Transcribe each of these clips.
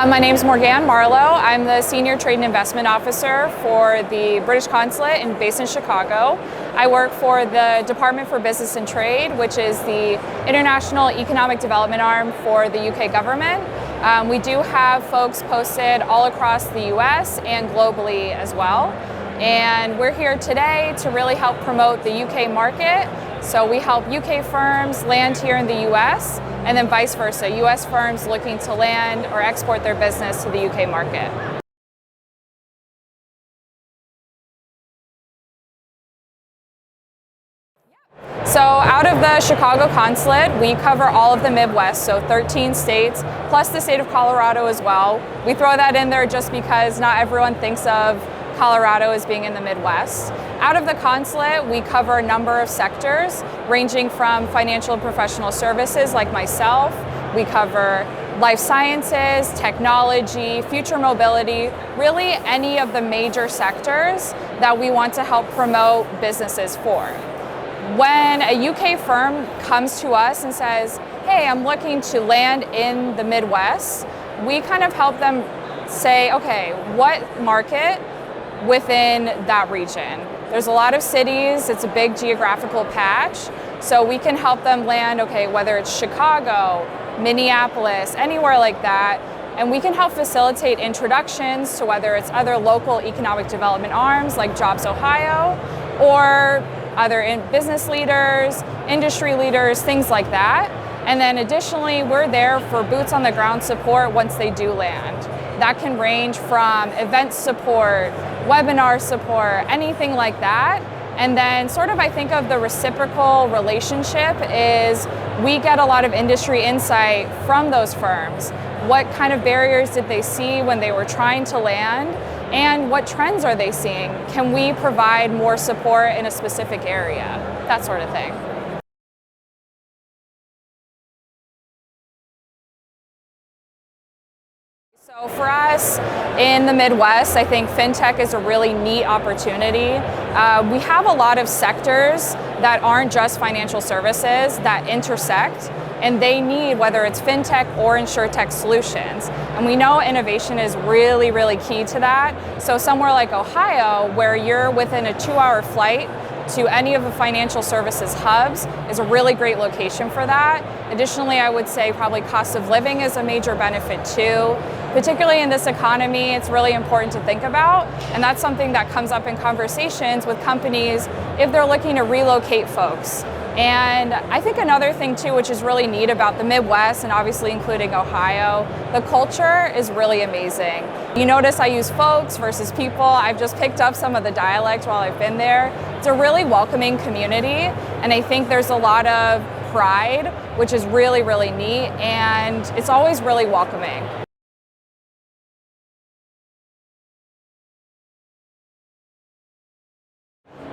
My name is Morgane Marlow. I'm the Senior Trade and Investment Officer for the British Consulate based in Chicago. I work for the Department for Business and Trade, which is the international economic development arm for the UK government. We do have folks posted all across the US and globally as well. And we're here today to really help promote the UK market. So we help UK firms land here in the US, and then vice versa, US firms looking to land or export their business to the UK market. So out of the Chicago Consulate, we cover all of the Midwest, so 13 states, plus the state of Colorado as well. We throw that in there just because not everyone thinks of Colorado as being in the Midwest. Out of the consulate, we cover a number of sectors, ranging from financial and professional services like myself. We cover life sciences, technology, future mobility, really any of the major sectors that we want to help promote businesses for. When a UK firm comes to us and says, hey, I'm looking to land in the Midwest, we kind of help them say, okay, what market within that region? There's a lot of cities, it's a big geographical patch, so we can help them land, okay, whether it's Chicago, Minneapolis, anywhere like that, and we can help facilitate introductions to whether it's other local economic development arms like Jobs Ohio, or other business leaders, industry leaders, things like that. And then additionally, we're there for boots on the ground support once they do land. That can range from event support, webinar support, anything like that. And then sort of I think of the reciprocal relationship is we get a lot of industry insight from those firms. What kind of barriers did they see when they were trying to land? And what trends are they seeing? Can we provide more support in a specific area? That sort of thing. So for us in the Midwest, I think fintech is a really neat opportunity. We have a lot of sectors that aren't just financial services that intersect, and they need, whether it's fintech or insurtech solutions. And we know innovation is really, really key to that. So somewhere like Ohio, where you're within a 2-hour flight to any of the financial services hubs, is a really great location for that. Additionally, I would say probably cost of living is a major benefit too. Particularly in this economy, it's really important to think about, and that's something that comes up in conversations with companies if they're looking to relocate folks. And I think another thing too, which is really neat about the Midwest, and obviously including Ohio, the culture is really amazing. You notice I use folks versus people. I've just picked up some of the dialect while I've been there. It's a really welcoming community, and I think there's a lot of pride, which is really, really neat, and it's always really welcoming.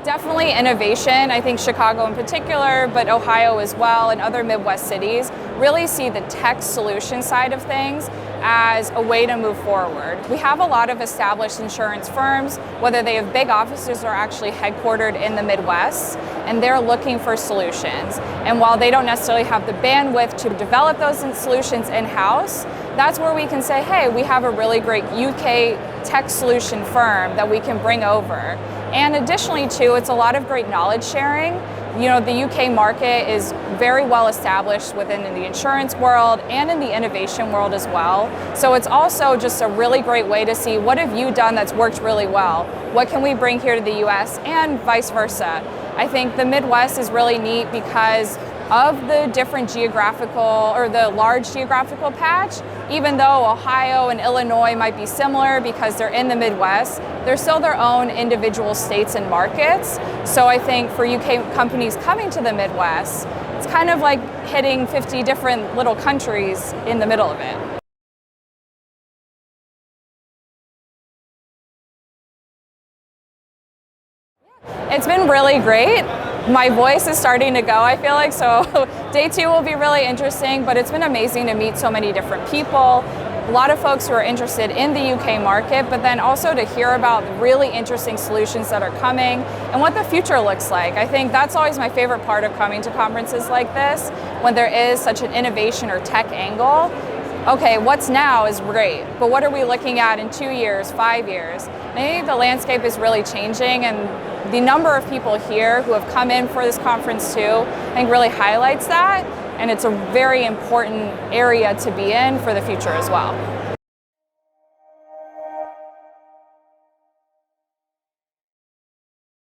Definitely innovation. I think Chicago in particular, but Ohio as well, and other Midwest cities really see the tech solution side of things as a way to move forward. We have a lot of established insurance firms, whether they have big offices or actually headquartered in the Midwest, and they're looking for solutions. And while they don't necessarily have the bandwidth to develop those solutions in-house, that's where we can say, hey, we have a really great UK tech solution firm that we can bring over. And additionally too, it's a lot of great knowledge sharing. You know, the UK market is very well established within the insurance world and in the innovation world as well. So it's also just a really great way to see what have you done that's worked really well? What can we bring here to the US and vice versa? I think the Midwest is really neat because of the different geographical or the large geographical patch. Even though Ohio and Illinois might be similar because they're in the Midwest, they're still their own individual states and markets. So I think for UK companies coming to the Midwest, it's kind of like hitting 50 different little countries in the middle of it. It's been really great. My voice is starting to go, I feel like, so day 2 will be really interesting, but it's been amazing to meet so many different people. A lot of folks who are interested in the UK market, but then also to hear about really interesting solutions that are coming and what the future looks like. I think that's always my favorite part of coming to conferences like this, when there is such an innovation or tech angle. okay, what's now is great, but what are we looking at in 2 years, 5 years? And I think the landscape is really changing, and the number of people here who have come in for this conference too, I think really highlights that, and it's a very important area to be in for the future as well.